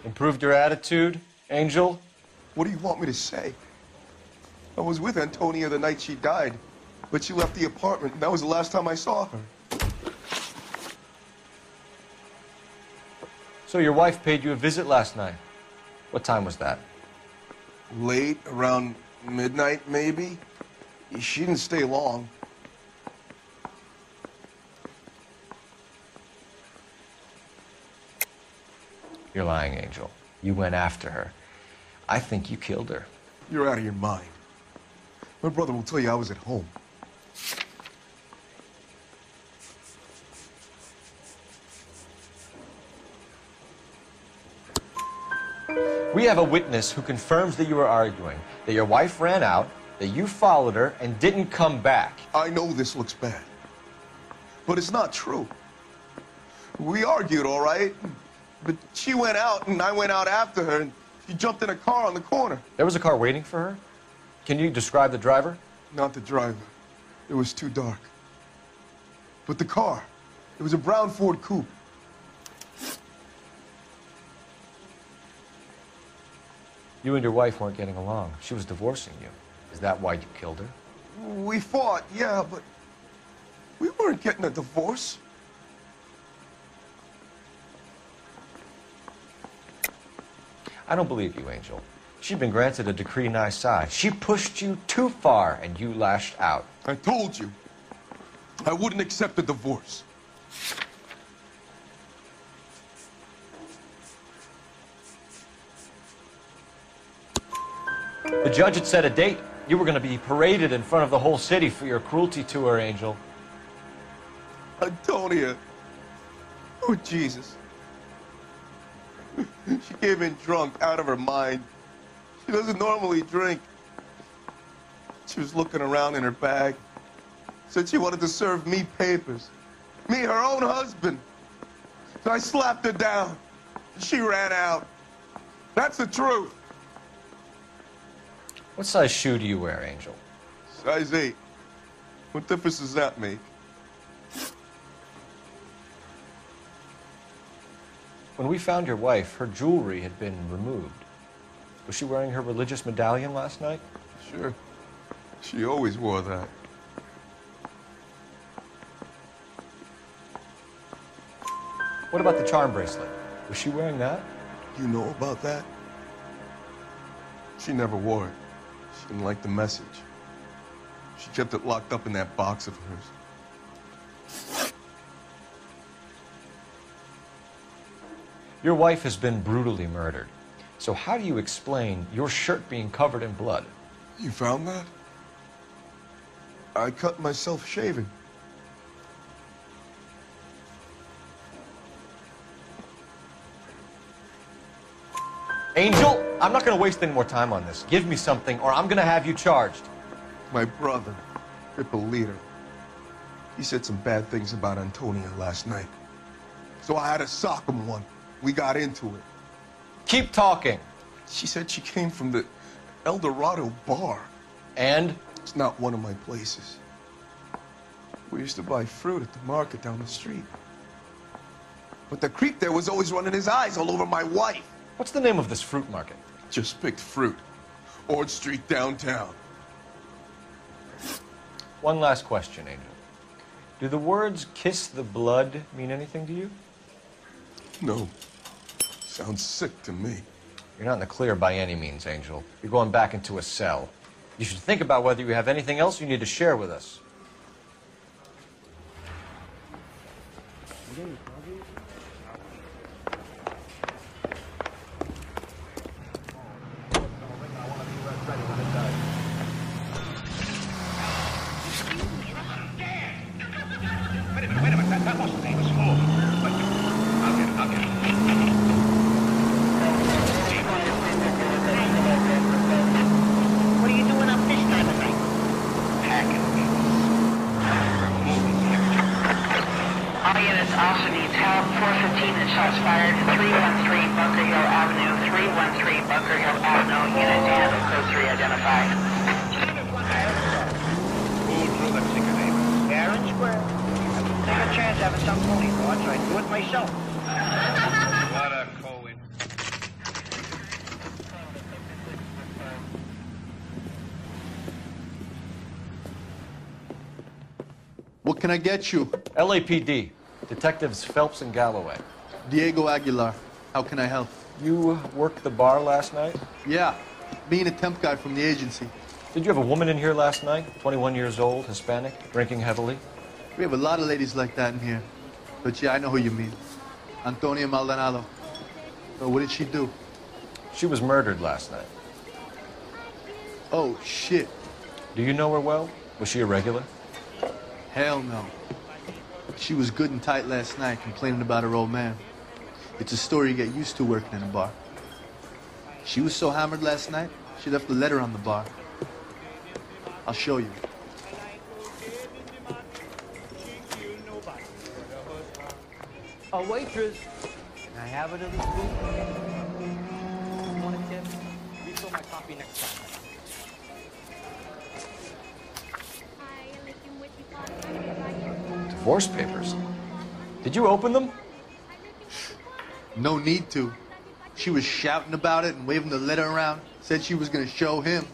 Improved your attitude, Angel? What do you want me to say? I was with Antonia the night she died, but she left the apartment, and that was the last time I saw her. So your wife paid you a visit last night. What time was that? Late, around midnight, maybe. She didn't stay long. You're lying, Angel. You went after her. I think you killed her. You're out of your mind. My brother will tell you I was at home. We have a witness who confirms that you were arguing, that your wife ran out, that you followed her, and didn't come back. I know this looks bad, but it's not true. We argued, all right, but she went out, and I went out after her, and she jumped in a car on the corner. There was a car waiting for her? Can you describe the driver? Not the driver. It was too dark. But the car, it was a brown Ford coupe. You and your wife weren't getting along. She was divorcing you. Is that why you killed her? We fought, yeah, but we weren't getting a divorce. I don't believe you, Angel. She'd been granted a decree nisi. She pushed you too far, and you lashed out. I told you, I wouldn't accept a divorce. The judge had set a date. You were going to be paraded in front of the whole city for your cruelty to her, Angel. Antonia. Oh, Jesus. She came in drunk, out of her mind. She doesn't normally drink. She was looking around in her bag. Said she wanted to serve me papers. Me, her own husband. So I slapped her down. She ran out. That's the truth. What size shoe do you wear, Angel? Size 8. What difference does that make? When we found your wife, her jewelry had been removed. Was she wearing her religious medallion last night? Sure. She always wore that. What about the charm bracelet? Was she wearing that? You know about that? She never wore it. She didn't like the message. She kept it locked up in that box of hers. Your wife has been brutally murdered. So how do you explain your shirt being covered in blood? You found that? I cut myself shaving. Angel, I'm not going to waste any more time on this. Give me something or I'm going to have you charged. My brother, Hippolito, he said some bad things about Antonia last night. So I had to sock him one. We got into it. Keep talking. She said she came from the El Dorado bar. And? It's not one of my places. We used to buy fruit at the market down the street. But the creep there was always running his eyes all over my wife. What's the name of this fruit market? Just picked fruit. Ord Street downtown. One last question, Angel. Do the words kiss the blood mean anything to you? No. Sounds sick to me. You're not in the clear by any means, Angel. You're going back into a cell. You should think about whether you have anything else you need to share with us. Wait a minute, that wasn't me, it was Ford. But I'll get it. What are you doing up this time of night? Packing. All units also needs help. 415 and shots fired. 313 Bunker Hill Avenue. 313 Bunker Hill Avenue. Unit to handle code 3 identified. Who drew that secret name? Fair and square. Take a chance having some phony thoughts, so I do it myself. What a coincidence. What can I get you? LAPD. Detectives Phelps and Galloway. Diego Aguilar. How can I help? You worked the bar last night? Yeah, being a temp guy from the agency. Did you have a woman in here last night? 21 years old, Hispanic, drinking heavily? We have a lot of ladies like that in here. But yeah, I know who you mean. Antonia Maldonado. So what did she do? She was murdered last night. Oh, shit. Do you know her well? Was she a regular? Hell no. She was good and tight last night, complaining about her old man. It's a story you get used to working in a bar. She was so hammered last night, she left a letter on the bar. I'll show you. A waitress. Can I have another scoop? Want a tip? Refill my coffee next time. Divorce papers. Did you open them? No need to. She was shouting about it and waving the letter around. Said she was going to show him.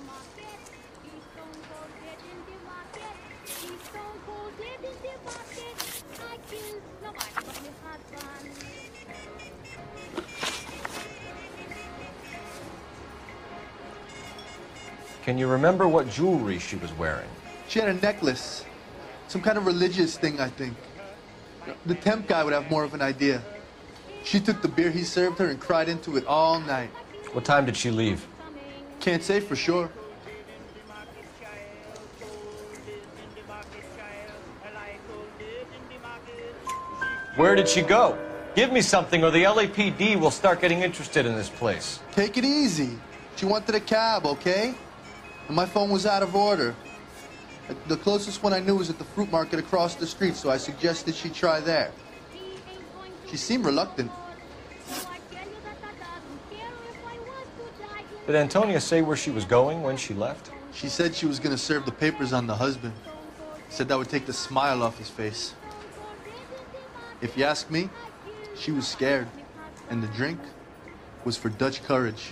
Can you remember what jewelry she was wearing? She had a necklace. Some kind of religious thing, I think. The temp guy would have more of an idea. She took the beer he served her and cried into it all night. What time did she leave? Can't say for sure. Where did she go? Give me something or the LAPD will start getting interested in this place. Take it easy. She wanted a cab, okay? And my phone was out of order. The closest one I knew was at the fruit market across the street, so I suggested she try there. She seemed reluctant. Did Antonia say where she was going when she left? She said she was going to serve the papers on the husband. Said that would take the smile off his face. If you ask me, she was scared. And the drink was for Dutch courage.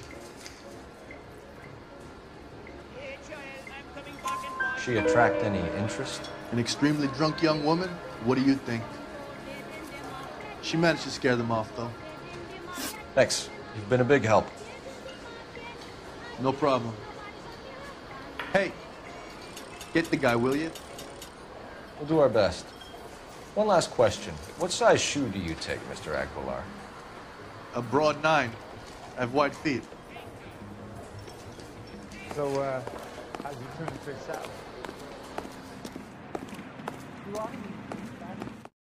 She attract any interest? An extremely drunk young woman? What do you think? She managed to scare them off, though. Thanks. You've been a big help. No problem. Hey, get the guy, will you? We'll do our best. One last question. What size shoe do you take, Mr. Aguilar? A broad 9. I have wide feet. So, how'd you turn the fish out? You are?